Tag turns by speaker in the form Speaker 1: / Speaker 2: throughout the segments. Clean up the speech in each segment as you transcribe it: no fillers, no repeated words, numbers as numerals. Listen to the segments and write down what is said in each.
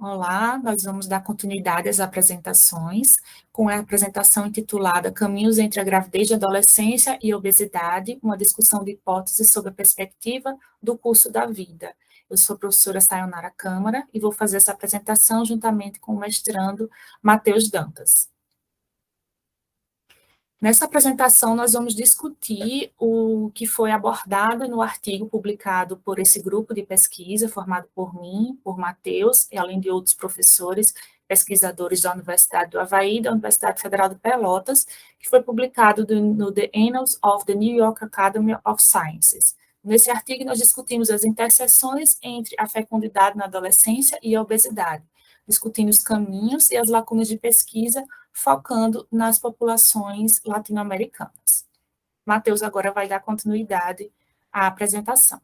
Speaker 1: Olá, nós vamos dar continuidade às apresentações, com a apresentação intitulada Caminhos entre a gravidez e adolescência e obesidade, uma discussão de hipóteses sobre a perspectiva do curso da vida. Eu sou a professora Sayonara Câmara e vou fazer essa apresentação juntamente com o mestrando Matheus Dantas. Nessa apresentação, nós vamos discutir o que foi abordado no artigo publicado por esse grupo de pesquisa, formado por mim, por Matheus, e além de outros professores, pesquisadores da Universidade do Havaí e da Universidade Federal de Pelotas, que foi publicado no The Annals of the New York Academy of Sciences. Nesse artigo, nós discutimos as interseções entre a fecundidade na adolescência e a obesidade, discutindo os caminhos e as lacunas de pesquisa focando nas populações latino-americanas. Matheus agora vai dar continuidade à apresentação.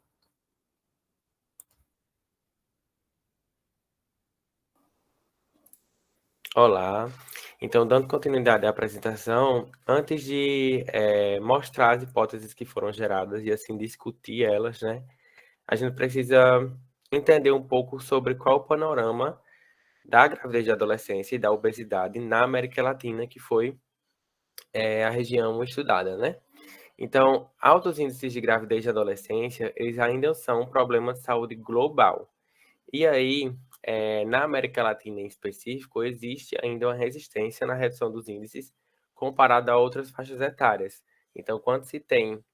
Speaker 2: Olá, então dando continuidade à apresentação, antes de mostrar as hipóteses que foram geradas e assim discutir elas, né, a gente precisa entender um pouco sobre qual o panorama da gravidez de adolescência e da obesidade na América Latina, que foi a região estudada, né? Então, altos índices de gravidez de adolescência, eles ainda são um problema de saúde global. E aí, na América Latina em específico, existe ainda uma resistência na redução dos índices comparado a outras faixas etárias. Então, quando se tem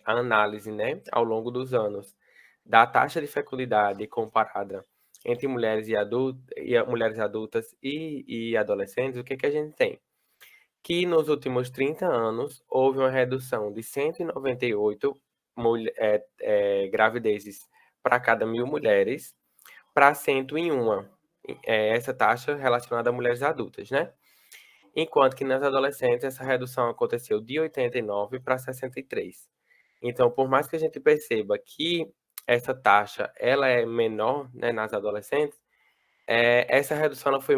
Speaker 2: a análise, né, ao longo dos anos da taxa de fecundidade comparada entre mulheres mulheres adultas e adolescentes, o que que a gente tem? Que nos últimos 30 anos houve uma redução de 198 gravidezes para cada 1.000 mulheres para 101, essa taxa relacionada a mulheres adultas, né? Enquanto que nas adolescentes essa redução aconteceu de 89 para 63. Então, por mais que a gente perceba que essa taxa ela é menor, né, nas adolescentes, essa redução ela foi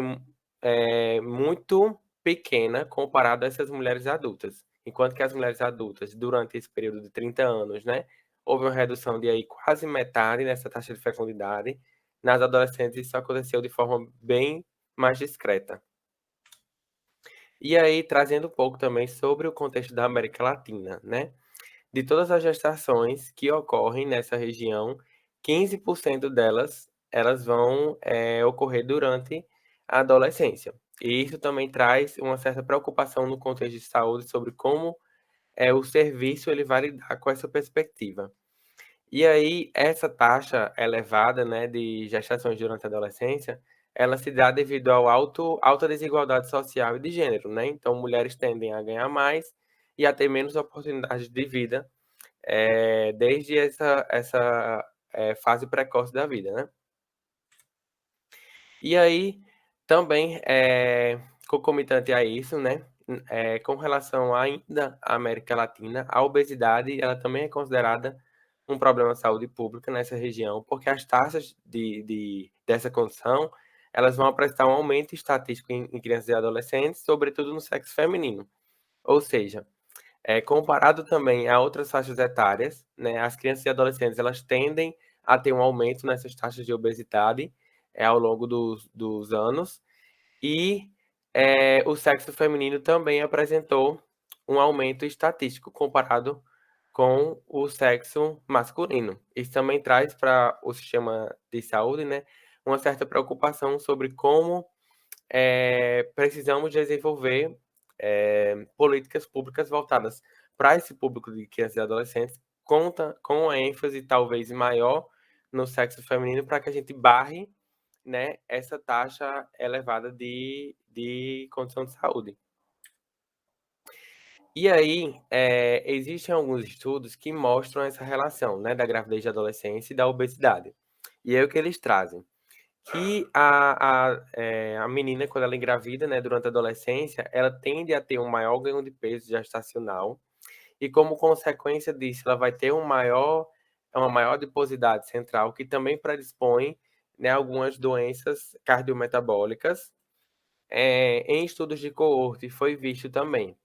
Speaker 2: muito pequena comparada a essas mulheres adultas. Enquanto que as mulheres adultas, durante esse período de 30 anos, né, houve uma redução de aí quase metade nessa taxa de fecundidade. Nas adolescentes, isso aconteceu de forma bem mais discreta. E aí, trazendo um pouco também sobre o contexto da América Latina, né? De todas as gestações que ocorrem nessa região, 15% delas elas vão ocorrer durante a adolescência. E isso também traz uma certa preocupação no contexto de saúde sobre como o serviço ele vai lidar com essa perspectiva. E aí, essa taxa elevada, né, de gestações durante a adolescência, ela se dá devido ao alta desigualdade social e de gênero, né? Então, mulheres tendem a ganhar mais e a ter menos oportunidades de vida desde essa fase precoce da vida, né? E aí, também, concomitante a isso, né, com relação ainda à América Latina, a obesidade, ela também é considerada um problema de saúde pública nessa região, porque as taxas dessa condição, elas vão apresentar um aumento estatístico em crianças e adolescentes, sobretudo no sexo feminino. Ou seja, comparado também a outras faixas etárias, né, as crianças e adolescentes, elas tendem a ter um aumento nessas taxas de obesidade, ao longo dos anos, e o sexo feminino também apresentou um aumento estatístico comparado com o sexo masculino. Isso também traz para o sistema de saúde, né, uma certa preocupação sobre como precisamos desenvolver políticas públicas voltadas para esse público de crianças e adolescentes, com a ênfase talvez maior no sexo feminino, para que a gente barre, né, essa taxa elevada de condição de saúde. E aí, existem alguns estudos que mostram essa relação, né, da gravidez de adolescência e da obesidade. E aí o que eles trazem? Que a menina, quando ela engravida, né, durante a adolescência, ela tende a ter um maior ganho de peso gestacional e, como consequência disso, ela vai ter uma maior adiposidade central, que também predispõe, né, algumas doenças cardiometabólicas. Em estudos de coorte foi visto também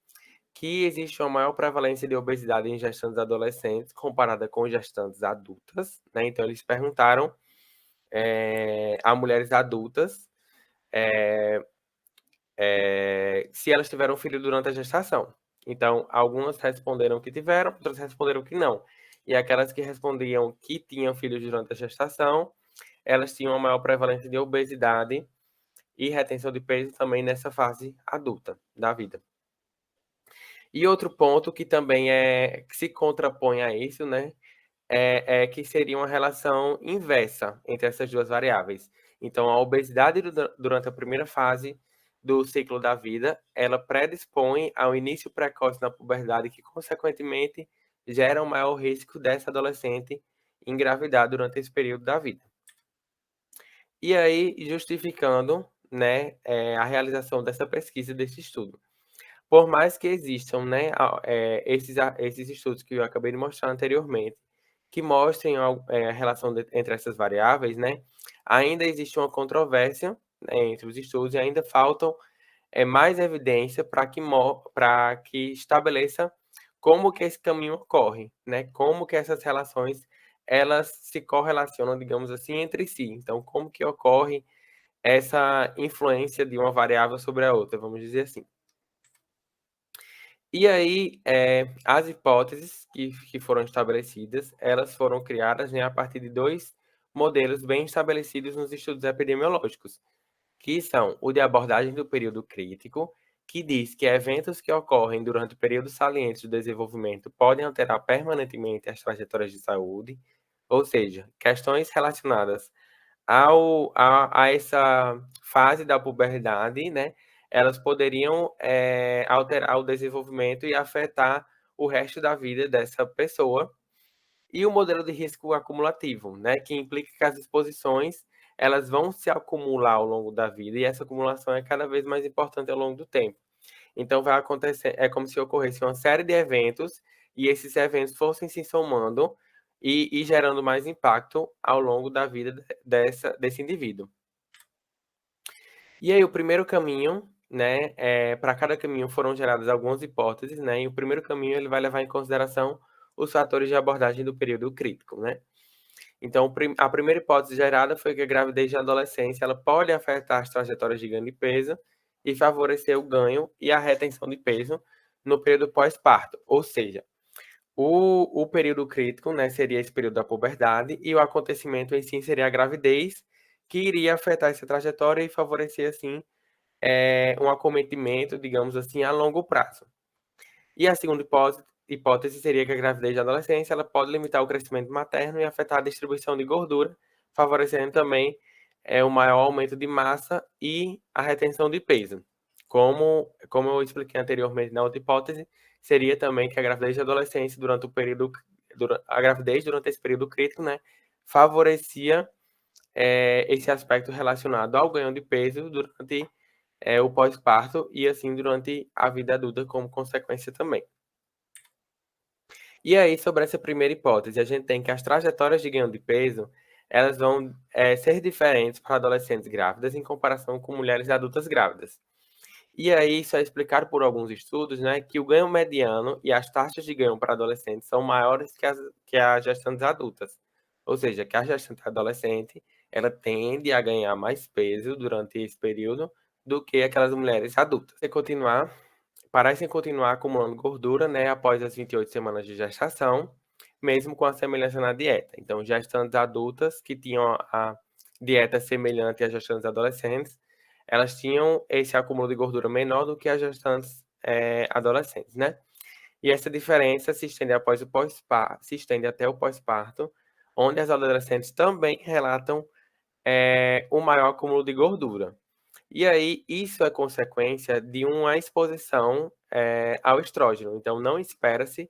Speaker 2: que existe uma maior prevalência de obesidade em gestantes adolescentes comparada com gestantes adultas, né? Então eles perguntaram a mulheres adultas se elas tiveram filho durante a gestação. Então, algumas responderam que tiveram, outras responderam que não. E aquelas que respondiam que tinham filhos durante a gestação, elas tinham uma maior prevalência de obesidade e retenção de peso também nessa fase adulta da vida. E outro ponto que também que se contrapõe a isso, né, é que seria uma relação inversa entre essas duas variáveis. Então, a obesidade durante a primeira fase do ciclo da vida, ela predispõe ao início precoce na puberdade, que, consequentemente, gera um maior risco dessa adolescente engravidar durante esse período da vida. E aí, justificando, né, a realização dessa pesquisa, desse estudo. Por mais que existam, né, esses estudos que eu acabei de mostrar anteriormente, que mostrem a relação entre essas variáveis, né, ainda existe uma controvérsia, né, entre os estudos e ainda faltam mais evidência para que estabeleça como que esse caminho ocorre, né, como que essas relações elas se correlacionam, digamos assim, entre si. Então, como que ocorre essa influência de uma variável sobre a outra, vamos dizer assim. E aí, as hipóteses que foram estabelecidas, elas foram criadas, né, a partir de dois modelos bem estabelecidos nos estudos epidemiológicos, que são o de abordagem do período crítico, que diz que eventos que ocorrem durante períodos salientes do desenvolvimento podem alterar permanentemente as trajetórias de saúde, ou seja, questões relacionadas a essa fase da puberdade, né, elas poderiam alterar o desenvolvimento e afetar o resto da vida dessa pessoa. E o modelo de risco acumulativo, né, que implica que as exposições elas vão se acumular ao longo da vida e essa acumulação é cada vez mais importante ao longo do tempo. Então vai acontecer, é como se ocorresse uma série de eventos e esses eventos fossem se somando e gerando mais impacto ao longo da vida desse indivíduo. E aí o primeiro caminho, né, para cada caminho foram geradas algumas hipóteses, né, e o primeiro caminho ele vai levar em consideração os fatores de abordagem do período crítico, né. Então, a primeira hipótese gerada foi que a gravidez de adolescência ela pode afetar as trajetórias de ganho de peso e favorecer o ganho e a retenção de peso no período pós-parto. Ou seja, o período crítico, né, seria esse período da puberdade e o acontecimento em si seria a gravidez, que iria afetar essa trajetória e favorecer, assim, um acometimento, digamos assim, a longo prazo. E a segunda hipótese seria que a gravidez da adolescência ela pode limitar o crescimento materno e afetar a distribuição de gordura, favorecendo também o maior aumento de massa e a retenção de peso. Como eu expliquei anteriormente na outra hipótese, seria também que a gravidez da adolescência a gravidez durante esse período crítico, né, favorecia esse aspecto relacionado ao ganho de peso durante o pós-parto e assim durante a vida adulta como consequência também. E aí, sobre essa primeira hipótese, a gente tem que as trajetórias de ganho de peso, elas vão ser diferentes para adolescentes grávidas em comparação com mulheres adultas grávidas. E aí, isso é explicado por alguns estudos, né, que o ganho mediano e as taxas de ganho para adolescentes são maiores que as gestantes adultas. Ou seja, que a gestante adolescente, ela tende a ganhar mais peso durante esse período do que aquelas mulheres adultas. Se continuar, parecem continuar acumulando gordura, né, após as 28 semanas de gestação, mesmo com a semelhança na dieta. Então, gestantes adultas que tinham a dieta semelhante às gestantes adolescentes, elas tinham esse acúmulo de gordura menor do que as gestantes adolescentes, né? E essa diferença se estende se estende até o pós-parto, onde as adolescentes também relatam um maior acúmulo de gordura. E aí, isso é consequência de uma exposição ao estrógeno. Então, não espera-se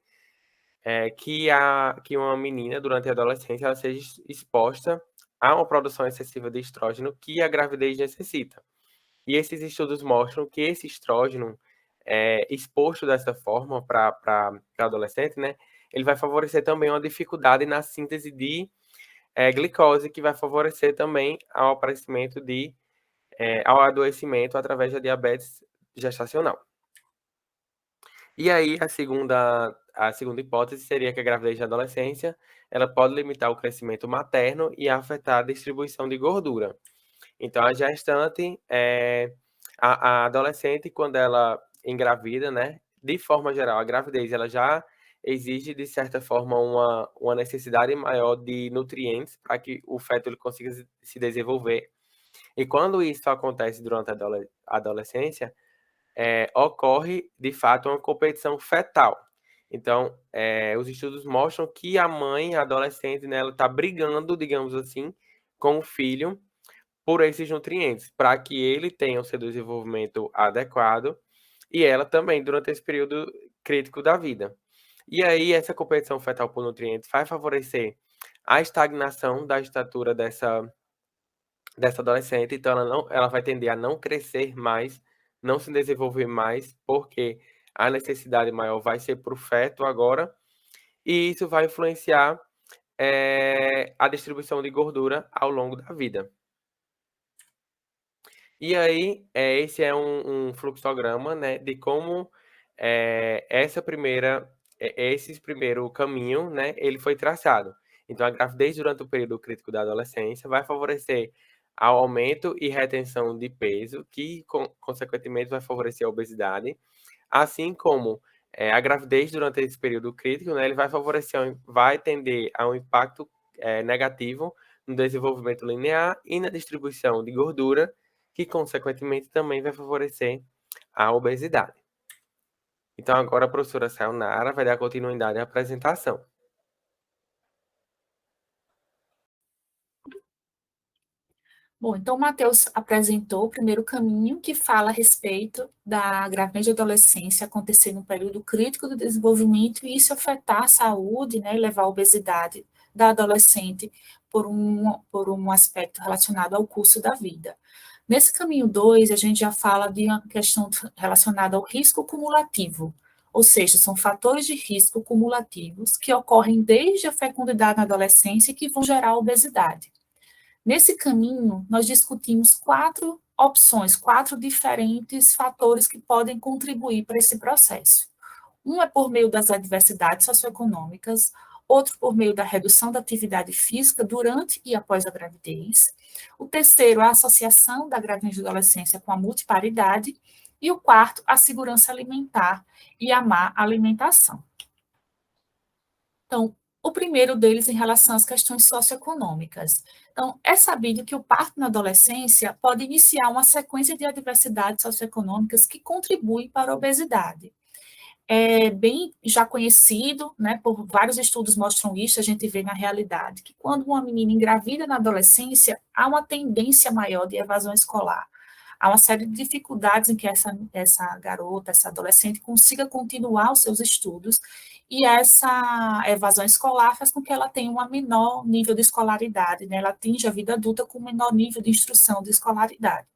Speaker 2: que uma menina, durante a adolescência, ela seja exposta a uma produção excessiva de estrógeno que a gravidez necessita. E esses estudos mostram que esse estrógeno, exposto dessa forma para adolescente, né, ele vai favorecer também uma dificuldade na síntese de glicose, que vai favorecer também ao aparecimento ao adoecimento através da diabetes gestacional. E aí, a segunda hipótese seria que a gravidez de adolescência, ela pode limitar o crescimento materno e afetar a distribuição de gordura. Então, a gestante, a adolescente, quando ela engravida, né, de forma geral, a gravidez, ela já exige, de certa forma, uma necessidade maior de nutrientes para que o feto ele consiga se desenvolver. E quando isso acontece durante a adolescência, ocorre, de fato, uma competição fetal. Então, os estudos mostram que a mãe, a adolescente, né, ela está brigando, digamos assim, com o filho por esses nutrientes, para que ele tenha o seu desenvolvimento adequado e ela também, durante esse período crítico da vida. E aí, essa competição fetal por nutrientes vai favorecer a estagnação da estatura dessa adolescente, então ela vai tender a não crescer mais, não se desenvolver mais, porque a necessidade maior vai ser para o feto agora, e isso vai influenciar a distribuição de gordura ao longo da vida. E aí, esse é um fluxograma, né, de como esse primeiro caminho, né, ele foi traçado. Então, a gravidez durante o período crítico da adolescência vai favorecer ao aumento e retenção de peso, que, consequentemente, vai favorecer a obesidade, assim como a gravidez durante esse período crítico, né, ele vai tender a um impacto negativo no desenvolvimento linear e na distribuição de gordura, que, consequentemente, também vai favorecer a obesidade. Então, agora a professora Sayonara vai dar continuidade à apresentação.
Speaker 1: Bom, então o Matheus apresentou o primeiro caminho, que fala a respeito da gravidez e adolescência acontecer no período crítico do desenvolvimento e isso afetar a saúde, né, e levar à obesidade da adolescente por um aspecto relacionado ao curso da vida. Nesse caminho 2, a gente já fala de uma questão relacionada ao risco cumulativo, ou seja, são fatores de risco cumulativos que ocorrem desde a fecundidade na adolescência e que vão gerar obesidade. Nesse caminho, nós discutimos 4 opções, 4 diferentes fatores que podem contribuir para esse processo. Um é por meio das adversidades socioeconômicas, outro por meio da redução da atividade física durante e após a gravidez. O terceiro, a associação da gravidez e adolescência com a multiparidade. E o quarto, a segurança alimentar e a má alimentação. Então, o primeiro deles em relação às questões socioeconômicas. Então, é sabido que o parto na adolescência pode iniciar uma sequência de adversidades socioeconômicas que contribuem para a obesidade. É bem já conhecido, né, por vários estudos mostram isso, a gente vê na realidade, que quando uma menina engravida na adolescência, há uma tendência maior de evasão escolar. Há uma série de dificuldades em que essa garota, essa adolescente consiga continuar os seus estudos, e essa evasão escolar faz com que ela tenha um menor nível de escolaridade, né? Ela atinge a vida adulta com um menor nível de instrução de escolaridade.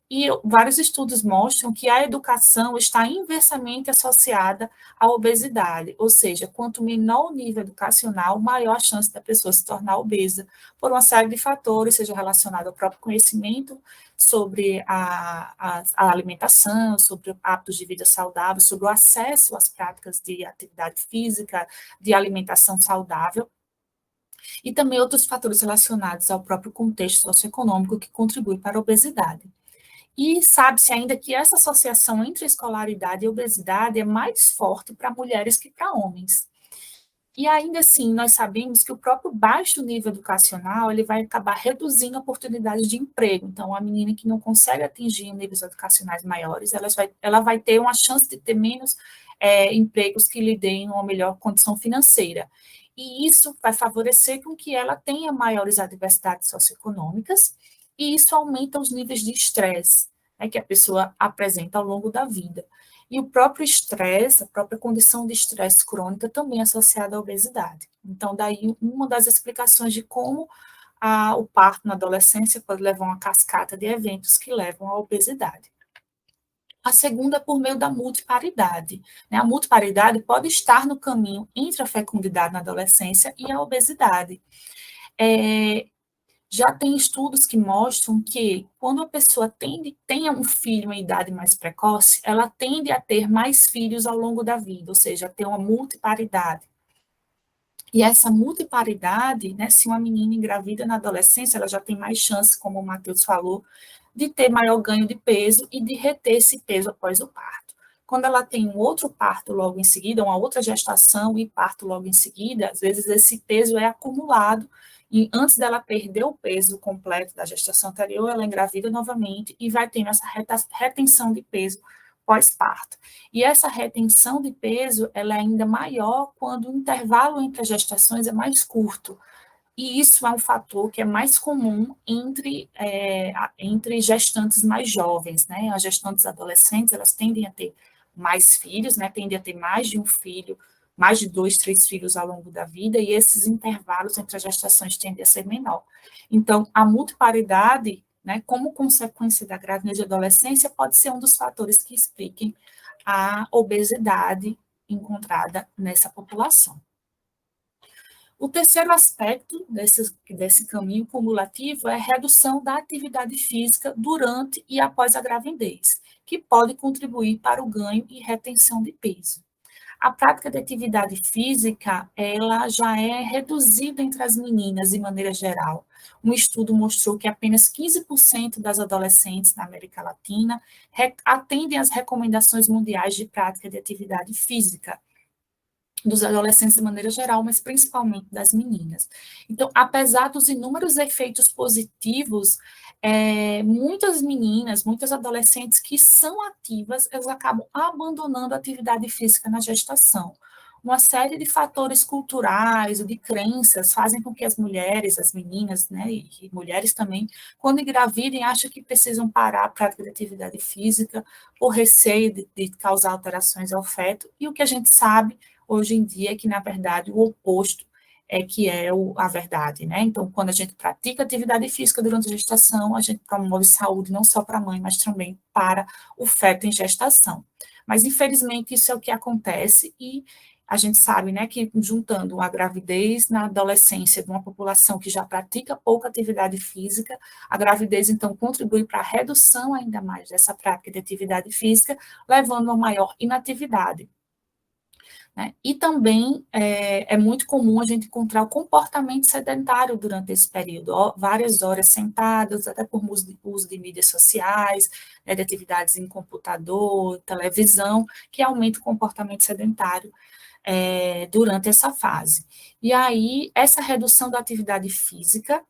Speaker 1: E vários estudos mostram que a educação está inversamente associada à obesidade, ou seja, quanto menor o nível educacional, maior a chance da pessoa se tornar obesa, por uma série de fatores, seja relacionado ao próprio conhecimento sobre a alimentação, sobre hábitos de vida saudável, sobre o acesso às práticas de atividade física, de alimentação saudável, e também outros fatores relacionados ao próprio contexto socioeconômico que contribui para a obesidade. E sabe-se ainda que essa associação entre escolaridade e obesidade é mais forte para mulheres que para homens. E ainda assim, nós sabemos que o próprio baixo nível educacional, ele vai acabar reduzindo oportunidades de emprego. Então, a menina que não consegue atingir níveis educacionais maiores, ela vai ter uma chance de ter menos empregos que lhe deem uma melhor condição financeira. E isso vai favorecer com que ela tenha maiores adversidades socioeconômicas, e isso aumenta os níveis de estresse, né, que a pessoa apresenta ao longo da vida. E o próprio estresse, a própria condição de estresse crônica também é associada à obesidade. Então, daí uma das explicações de como o parto na adolescência pode levar a uma cascata de eventos que levam à obesidade. A segunda é por meio da multiparidade. A multiparidade pode estar no caminho entre a fecundidade na adolescência e a obesidade. Já tem estudos que mostram que quando a pessoa tenha um filho em idade mais precoce, ela tende a ter mais filhos ao longo da vida, ou seja, a ter uma multiparidade. E essa multiparidade, né, se uma menina engravida na adolescência, ela já tem mais chance, como o Matheus falou, de ter maior ganho de peso e de reter esse peso após o parto. Quando ela tem um outro parto logo em seguida, uma outra gestação e parto logo em seguida, às vezes esse peso é acumulado e antes dela perder o peso completo da gestação anterior, ela engravida novamente e vai tendo essa retenção de peso pós-parto. E essa retenção de peso ela é ainda maior quando o intervalo entre as gestações é mais curto. E isso é um fator que é mais comum entre gestantes mais jovens, né? As gestantes adolescentes, elas tendem a ter mais filhos, né? Tendem a ter mais de um filho, mais de 2, 3 filhos ao longo da vida, e esses intervalos entre as gestações tendem a ser menor. Então, a multiparidade, né, como consequência da gravidez e adolescência, pode ser um dos fatores que expliquem a obesidade encontrada nessa população. O terceiro aspecto desse caminho cumulativo é a redução da atividade física durante e após a gravidez, que pode contribuir para o ganho e retenção de peso. A prática de atividade física, ela já é reduzida entre as meninas de maneira geral. Um estudo mostrou que apenas 15% das adolescentes na América Latina atendem às recomendações mundiais de prática de atividade física, dos adolescentes de maneira geral, mas principalmente das meninas. Então, apesar dos inúmeros efeitos positivos, muitas meninas, muitas adolescentes que são ativas, elas acabam abandonando a atividade física na gestação. Uma série de fatores culturais ou de crenças fazem com que as mulheres, as meninas, né, e mulheres também, quando engravidem, acham que precisam parar a prática de atividade física por receio de causar alterações ao feto, e o que a gente sabe hoje em dia é que, na verdade, o oposto é que é a verdade, né? Então, quando a gente pratica atividade física durante a gestação, a gente promove saúde não só para a mãe, mas também para o feto em gestação. Mas, infelizmente, isso é o que acontece e a gente sabe, né, que juntando a gravidez na adolescência de uma população que já pratica pouca atividade física, a gravidez, então, contribui para a redução ainda mais dessa prática de atividade física, levando a maior inatividade. Né? E também é muito comum a gente encontrar o comportamento sedentário durante esse período, várias horas sentadas, até por uso de mídias sociais, né, de atividades em computador, televisão, que aumenta o comportamento sedentário durante essa fase. E aí, essa redução da atividade física,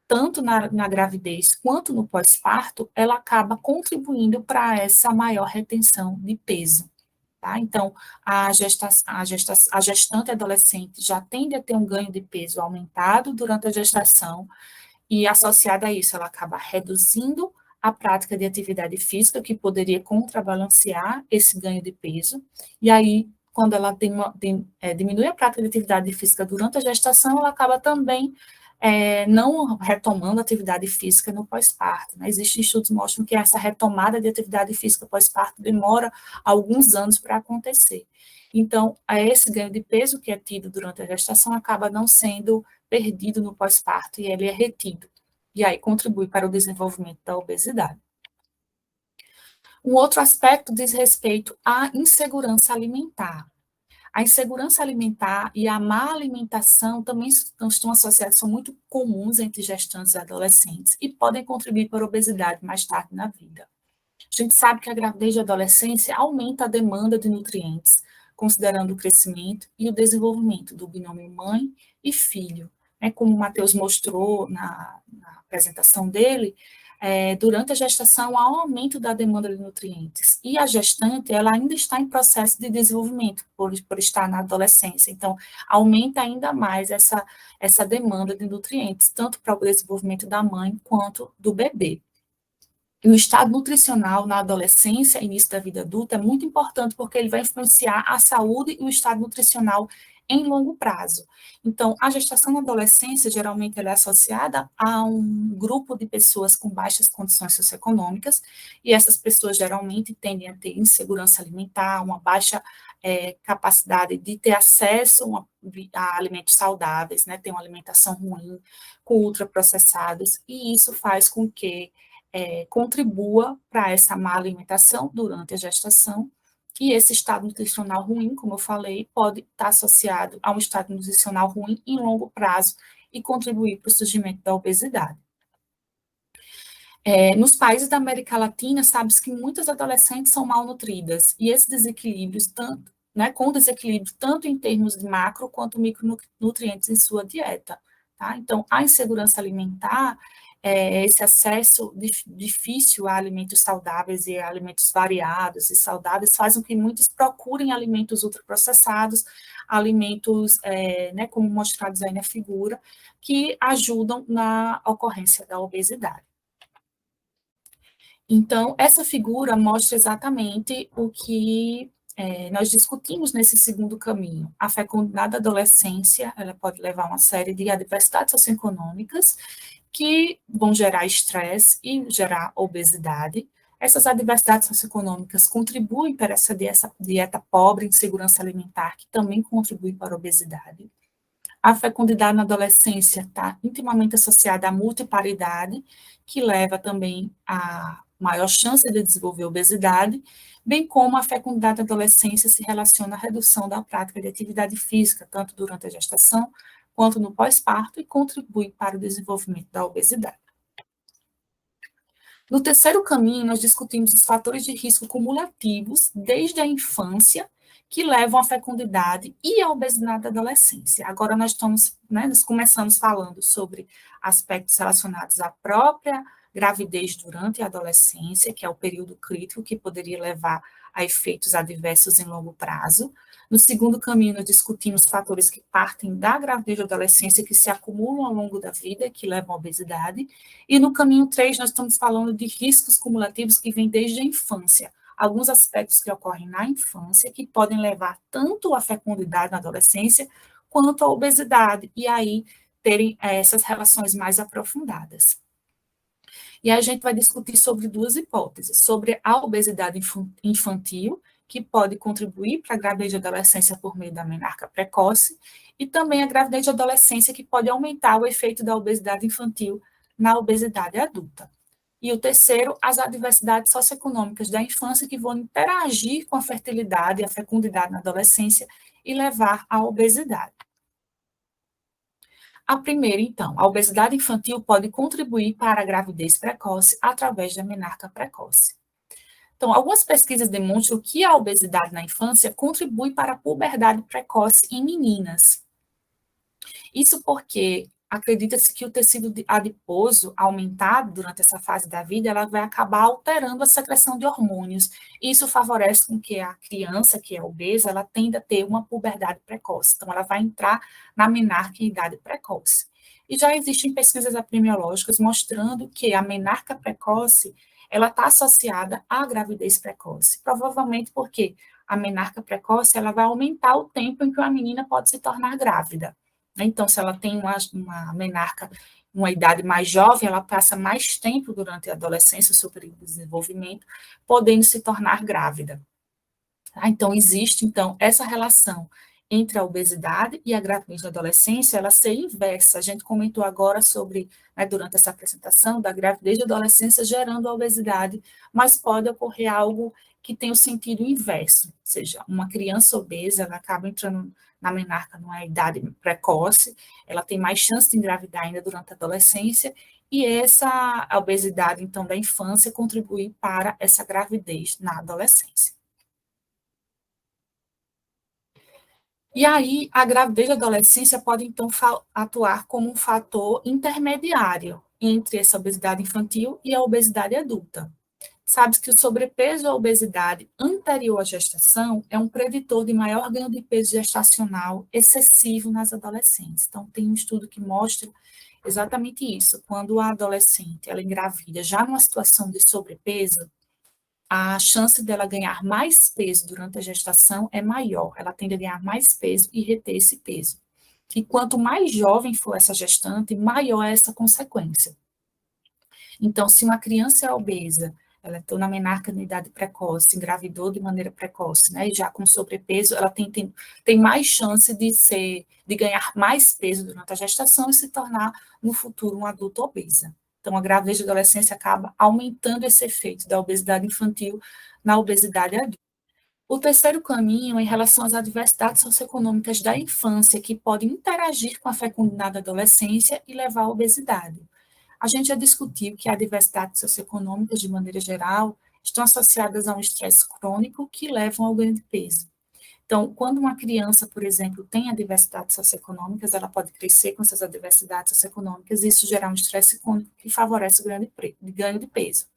Speaker 1: tanto na gravidez quanto no pós-parto, ela acaba contribuindo para essa maior retenção de peso. Tá? Então, a gestante adolescente já tende a ter um ganho de peso aumentado durante a gestação, e associada a isso, ela acaba reduzindo a prática de atividade física, que poderia contrabalancear esse ganho de peso, e aí, quando ela diminui a prática de atividade física durante a gestação, ela acaba também não retomando a atividade física no pós-parto. Né? Existem estudos que mostram que essa retomada de atividade física pós-parto demora alguns anos para acontecer. Então, esse ganho de peso que é tido durante a gestação acaba não sendo perdido no pós-parto e ele é retido. E aí contribui para o desenvolvimento da obesidade. Um outro aspecto diz respeito à insegurança alimentar. A insegurança alimentar e a má alimentação também estão associadas, são muito comuns entre gestantes e adolescentes e podem contribuir para a obesidade mais tarde na vida. A gente sabe que a gravidez de adolescência aumenta a demanda de nutrientes, considerando o crescimento e o desenvolvimento do binômio mãe e filho. Como o Matheus mostrou na apresentação dele, durante a gestação há um aumento da demanda de nutrientes. E a gestante, ela ainda está em processo de desenvolvimento, por estar na adolescência. Então, aumenta ainda mais essa demanda de nutrientes, tanto para o desenvolvimento da mãe quanto do bebê. E o estado nutricional na adolescência e início da vida adulta é muito importante porque ele vai influenciar a saúde e o estado nutricional em longo prazo. Então, a gestação na adolescência, geralmente, ela é associada a um grupo de pessoas com baixas condições socioeconômicas, e essas pessoas geralmente tendem a ter insegurança alimentar, uma baixa capacidade de ter acesso a alimentos saudáveis, né, ter uma alimentação ruim, com ultraprocessados, e isso faz com que contribua para essa má alimentação durante a gestação E esse estado nutricional ruim, como eu falei, pode estar associado a um estado nutricional ruim em longo prazo e contribuir para o surgimento da obesidade. Nos países da América Latina, sabe-se que muitas adolescentes são malnutridas, e esses desequilíbrios, tanto, né, com desequilíbrio tanto em termos de macro quanto micronutrientes em sua dieta. Tá? Então, a insegurança alimentar, esse acesso difícil a alimentos saudáveis e a alimentos variados e saudáveis, faz com que muitos procurem alimentos ultraprocessados, alimentos, né, como mostrados aí na figura, que ajudam na ocorrência da obesidade. Então, essa figura mostra exatamente o que nós discutimos nesse segundo caminho. A fecundidade da adolescência, ela pode levar a uma série de adversidades socioeconômicas que vão gerar estresse e gerar obesidade. Essas adversidades socioeconômicas contribuem para essa dieta pobre em segurança alimentar, que também contribui para a obesidade. A fecundidade na adolescência está intimamente associada à multiparidade, que leva também a maior chance de desenvolver obesidade, bem como a fecundidade da adolescência se relaciona à redução da prática de atividade física, tanto durante a gestação quanto no pós-parto, e contribui para o desenvolvimento da obesidade. No terceiro caminho, nós discutimos os fatores de risco cumulativos desde a infância que levam à fecundidade e à obesidade da adolescência. Agora nós começamos falando sobre aspectos relacionados à própria gravidez durante a adolescência, que é o período crítico que poderia levar a efeitos adversos em longo prazo. No segundo caminho, nós discutimos fatores que partem da gravidez da adolescência, que se acumulam ao longo da vida, que levam à obesidade. E no caminho 3, nós estamos falando de riscos cumulativos que vêm desde a infância, alguns aspectos que ocorrem na infância que podem levar tanto à fecundidade na adolescência quanto à obesidade, e aí terem essas relações mais aprofundadas. E a gente vai discutir sobre duas hipóteses, sobre a obesidade infantil, que pode contribuir para a gravidez de adolescência por meio da menarca precoce, e também a gravidez de adolescência, que pode aumentar o efeito da obesidade infantil na obesidade adulta. E o terceiro, as adversidades socioeconômicas da infância que vão interagir com a fertilidade e a fecundidade na adolescência e levar à obesidade. A primeira, então, a obesidade infantil pode contribuir para a gravidez precoce através da menarca precoce. Então, algumas pesquisas demonstram que a obesidade na infância contribui para a puberdade precoce em meninas. Isso porque acredita-se que o tecido adiposo aumentado durante essa fase da vida, ela vai acabar alterando a secreção de hormônios. Isso favorece com que a criança que é obesa, ela tenda a ter uma puberdade precoce. Então, ela vai entrar na menarca em idade precoce. E já existem pesquisas epidemiológicas mostrando que a menarca precoce, ela está associada à gravidez precoce. Provavelmente porque a menarca precoce, ela vai aumentar o tempo em que uma menina pode se tornar grávida. Então, se ela tem uma menarca, uma idade mais jovem, ela passa mais tempo durante a adolescência, o seu período de desenvolvimento, podendo se tornar grávida. Então, existe, então, essa relação entre a obesidade e a gravidez na adolescência, ela ser inversa. A gente comentou agora sobre, durante essa apresentação, da gravidez da adolescência gerando a obesidade, mas pode ocorrer algo que tem o sentido inverso, ou seja, uma criança obesa, ela acaba entrando na menarca numa idade precoce, ela tem mais chance de engravidar ainda durante a adolescência, e essa obesidade, então, da infância contribui para essa gravidez na adolescência. E aí, a gravidez da adolescência pode, então, atuar como um fator intermediário entre essa obesidade infantil e a obesidade adulta. Sabe que o sobrepeso ou a obesidade anterior à gestação é um preditor de maior ganho de peso gestacional excessivo nas adolescentes. Então, tem um estudo que mostra exatamente isso. Quando a adolescente ela engravida já numa situação de sobrepeso, a chance dela ganhar mais peso durante a gestação é maior. Ela tende a ganhar mais peso e reter esse peso. E quanto mais jovem for essa gestante, maior é essa consequência. Então, se uma criança é obesa, ela está na menarca de idade precoce, engravidou de maneira precoce, né, e já com sobrepeso, ela tem mais chance de ganhar mais peso durante a gestação e se tornar, no futuro, um adulto obesa. Então, a gravidez de adolescência acaba aumentando esse efeito da obesidade infantil na obesidade adulta. O terceiro caminho é em relação às adversidades socioeconômicas da infância, que podem interagir com a fecundidade da adolescência e levar à obesidade. A gente já discutiu que adversidades socioeconômicas, de maneira geral, estão associadas a um estresse crônico que levam ao ganho de peso. Então, quando uma criança, por exemplo, tem adversidades socioeconômicas, ela pode crescer com essas adversidades socioeconômicas e isso gerar um estresse crônico que favorece o ganho de peso.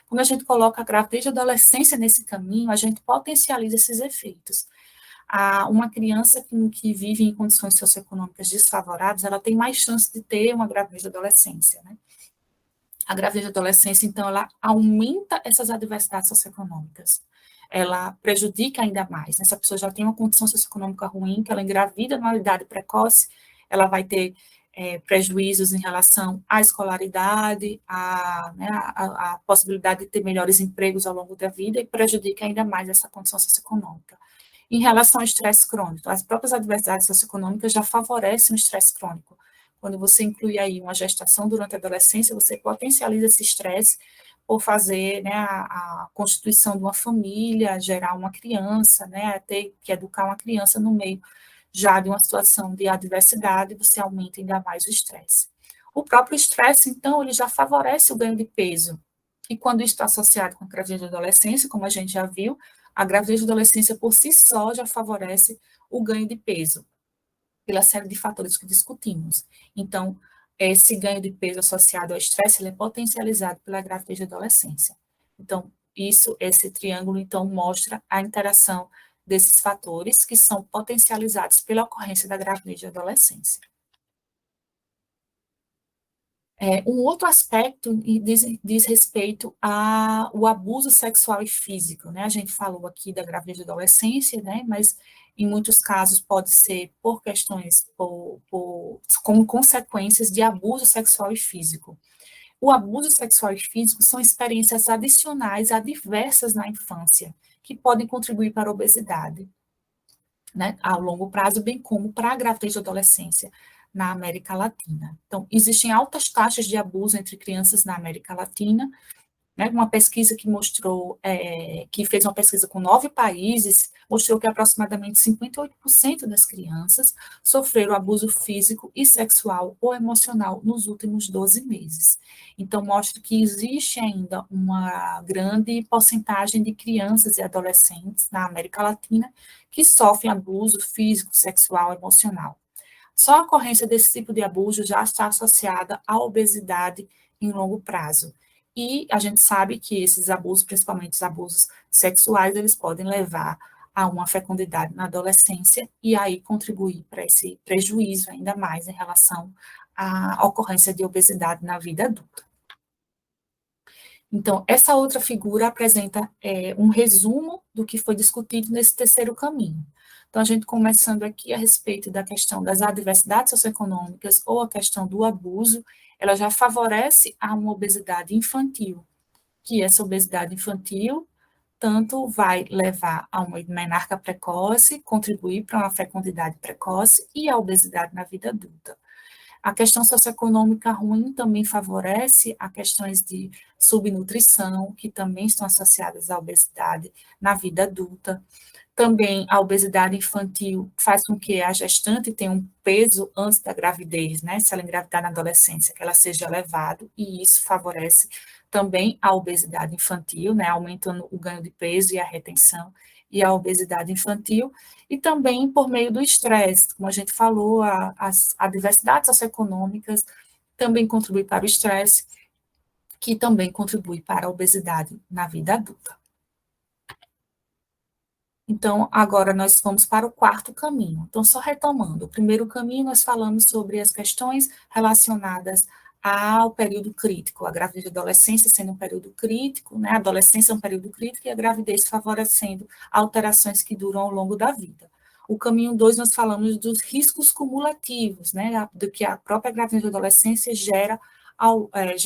Speaker 1: Quando a gente coloca a gravidez e a adolescência nesse caminho, a gente potencializa esses efeitos. Uma criança que vive em condições socioeconômicas desfavoráveis, ela tem mais chance de ter uma gravidez de adolescência, né? A gravidez de adolescência, então, ela aumenta essas adversidades socioeconômicas. Ela prejudica ainda mais. Essa pessoa já tem uma condição socioeconômica ruim, que ela engravida numa idade precoce, ela vai ter prejuízos em relação à escolaridade, a possibilidade de ter melhores empregos ao longo da vida e prejudica ainda mais essa condição socioeconômica. Em relação ao estresse crônico, as próprias adversidades socioeconômicas já favorecem o estresse crônico. Quando você inclui aí uma gestação durante a adolescência, você potencializa esse estresse por fazer, né, a constituição de uma família, gerar uma criança, né, ter que educar uma criança no meio já de uma situação de adversidade, você aumenta ainda mais o estresse. O próprio estresse, então, ele já favorece o ganho de peso. E quando isso está associado com a gravidez de adolescência, como a gente já viu, a gravidez de adolescência por si só já favorece o ganho de peso, pela série de fatores que discutimos. Então, esse ganho de peso associado ao estresse, ele é potencializado pela gravidez de adolescência. Então, esse triângulo, então, mostra a interação desses fatores que são potencializados pela ocorrência da gravidez de adolescência. Um outro aspecto diz respeito ao abuso sexual e físico, né? A gente falou aqui da gravidez de adolescência, né? Mas em muitos casos pode ser por questões, como consequências de abuso sexual e físico. O abuso sexual e físico são experiências adicionais adversas na infância, que podem contribuir para a obesidade, né, a longo prazo, bem como para a gravidez de adolescência na América Latina. Então, existem altas taxas de abuso entre crianças na América Latina, né, uma pesquisa que mostrou, que fez uma pesquisa com 9 países, mostrou que aproximadamente 58% das crianças sofreram abuso físico e sexual ou emocional nos últimos 12 meses. Então, mostra que existe ainda uma grande porcentagem de crianças e adolescentes na América Latina que sofrem abuso físico, sexual, emocional. Só a ocorrência desse tipo de abuso já está associada à obesidade em longo prazo. E a gente sabe que esses abusos, principalmente os abusos sexuais, eles podem levar a uma fecundidade na adolescência e aí contribuir para esse prejuízo ainda mais em relação à ocorrência de obesidade na vida adulta. Então, essa outra figura apresenta um resumo do que foi discutido nesse terceiro caminho. Então, a gente começando aqui a respeito da questão das adversidades socioeconômicas ou a questão do abuso, ela já favorece a uma obesidade infantil, que essa obesidade infantil tanto vai levar a uma menarca precoce, contribuir para uma fecundidade precoce e a obesidade na vida adulta. A questão socioeconômica ruim também favorece a questões de subnutrição, que também estão associadas à obesidade na vida adulta. Também a obesidade infantil faz com que a gestante tenha um peso antes da gravidez, né? Se ela engravidar na adolescência, que ela seja elevado, e isso favorece também a obesidade infantil, né? Aumentando o ganho de peso e a retenção e a obesidade infantil, e também por meio do estresse, como a gente falou, as adversidades socioeconômicas também contribuem para o estresse, que também contribui para a obesidade na vida adulta. Então, agora nós vamos para o quarto caminho. Então, só retomando, o primeiro caminho nós falamos sobre as questões relacionadas ao período crítico, a gravidez de adolescência sendo um período crítico, né? A adolescência é um período crítico e a gravidez favorecendo alterações que duram ao longo da vida. O caminho 2, nós falamos dos riscos cumulativos, né? Do que a própria gravidez de adolescência gera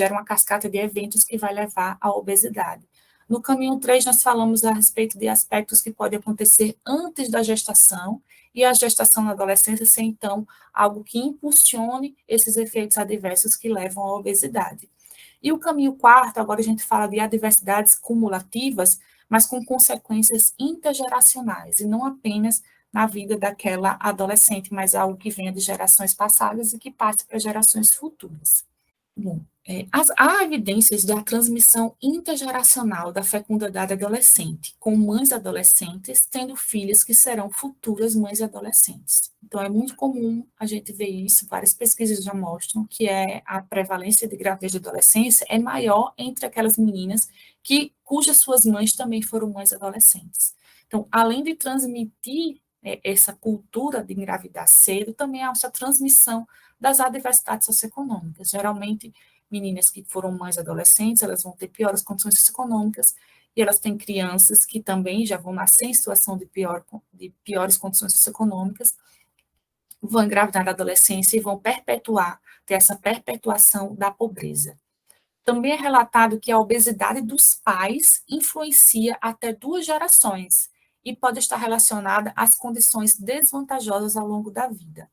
Speaker 1: uma cascata de eventos que vai levar à obesidade. No caminho 3, nós falamos a respeito de aspectos que podem acontecer antes da gestação, e a gestação na adolescência ser, então, algo que impulsione esses efeitos adversos que levam à obesidade. E o caminho 4, agora a gente fala de adversidades cumulativas, mas com consequências intergeracionais, e não apenas na vida daquela adolescente, mas algo que venha de gerações passadas e que passe para gerações futuras. Bom, há evidências da transmissão intergeracional da fecundidade adolescente, com mães adolescentes tendo filhas que serão futuras mães adolescentes. Então, é muito comum a gente ver isso, várias pesquisas já mostram que a prevalência de gravidez de adolescência é maior entre aquelas meninas cujas suas mães também foram mães adolescentes. Então, além de transmitir essa cultura de engravidar cedo, também há essa transmissão das adversidades socioeconômicas. Geralmente, meninas que foram mães adolescentes, elas vão ter piores condições socioeconômicas, e elas têm crianças que também já vão nascer em situação de piores condições socioeconômicas, vão engravidar na adolescência e vão ter essa perpetuação da pobreza. Também é relatado que a obesidade dos pais influencia até 2 gerações e pode estar relacionada às condições desvantajosas ao longo da vida.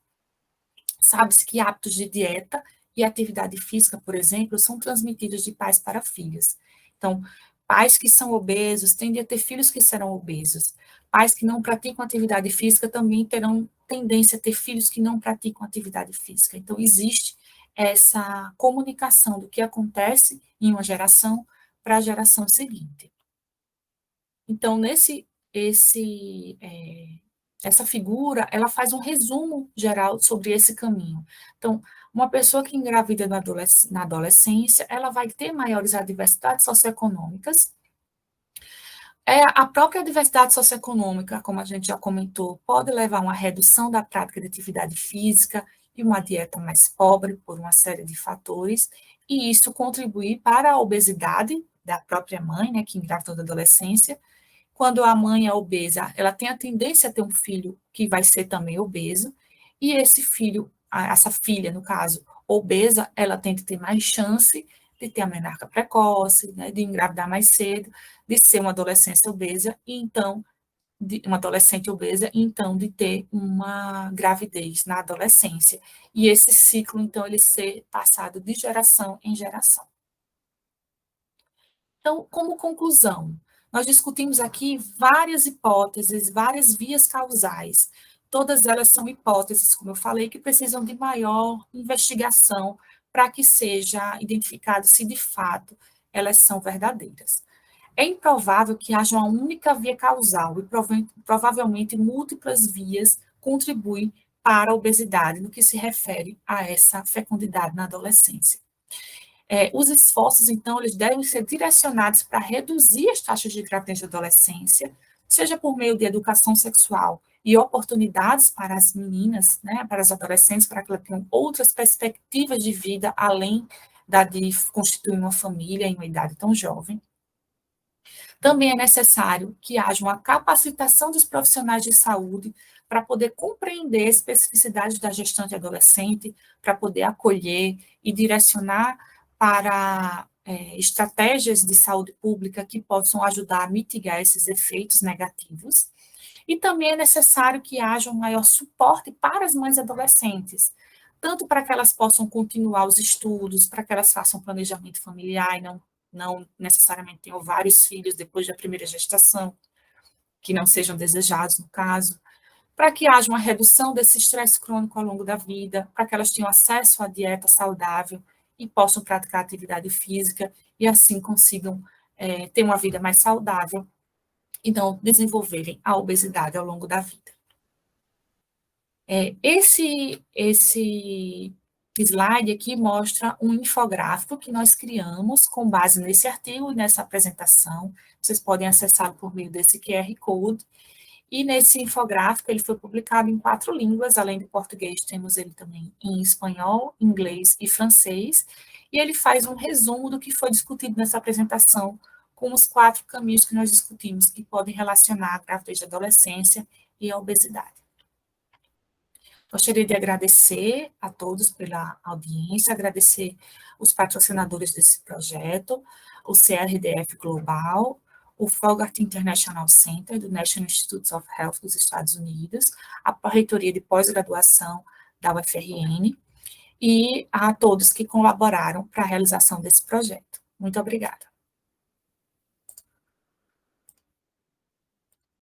Speaker 1: Sabe-se que hábitos de dieta e atividade física, por exemplo, são transmitidos de pais para filhos. Então, pais que são obesos tendem a ter filhos que serão obesos. Pais que não praticam atividade física também terão tendência a ter filhos que não praticam atividade física. Então, existe essa comunicação do que acontece em uma geração para a geração seguinte. Então, essa figura, ela faz um resumo geral sobre esse caminho. Então, uma pessoa que engravida na adolescência, ela vai ter maiores adversidades socioeconômicas. A própria adversidade socioeconômica, como a gente já comentou, pode levar a uma redução da prática de atividade física e uma dieta mais pobre por uma série de fatores, e isso contribui para a obesidade da própria mãe, né, que engravidou da adolescência. Quando a mãe é obesa, ela tem a tendência a ter um filho que vai ser também obeso, e essa filha, no caso, obesa, ela tende a ter mais chance de ter a menarca precoce, né, de engravidar mais cedo, de ser uma adolescência obesa, e então, uma adolescente obesa, e então de ter uma gravidez na adolescência. E esse ciclo, então, ele ser passado de geração em geração. Então, como conclusão, nós discutimos aqui várias hipóteses, várias vias causais. Todas elas são hipóteses, como eu falei, que precisam de maior investigação para que seja identificado se de fato elas são verdadeiras. É improvável que haja uma única via causal e provavelmente múltiplas vias contribuem para a obesidade no que se refere a essa fecundidade na adolescência. Os esforços, então, eles devem ser direcionados para reduzir as taxas de gravidez da adolescência, seja por meio de educação sexual e oportunidades para as meninas, né, para as adolescentes, para que elas tenham outras perspectivas de vida, além da de constituir uma família em uma idade tão jovem. Também é necessário que haja uma capacitação dos profissionais de saúde para poder compreender a especificidade da gestante adolescente, para poder acolher e direcionar para estratégias de saúde pública que possam ajudar a mitigar esses efeitos negativos. E também é necessário que haja um maior suporte para as mães adolescentes, tanto para que elas possam continuar os estudos, para que elas façam planejamento familiar e não necessariamente tenham vários filhos depois da primeira gestação, que não sejam desejados, no caso, para que haja uma redução desse estresse crônico ao longo da vida, para que elas tenham acesso à dieta saudável e possam praticar atividade física e assim consigam ter uma vida mais saudável e não desenvolverem a obesidade ao longo da vida. Esse slide aqui mostra um infográfico que nós criamos com base nesse artigo e nessa apresentação. Vocês podem acessá-lo por meio desse QR Code. E nesse infográfico, ele foi publicado em 4 línguas, além do português, temos ele também em espanhol, inglês e francês. E ele faz um resumo do que foi discutido nessa apresentação, com os 4 caminhos que nós discutimos, que podem relacionar a gravidez da adolescência e a obesidade. Gostaria de agradecer a todos pela audiência, agradecer os patrocinadores desse projeto, o CRDF Global, o Fogart International Center, do National Institutes of Health dos Estados Unidos, a Reitoria de Pós-Graduação da UFRN, e a todos que colaboraram para a realização desse projeto. Muito obrigada.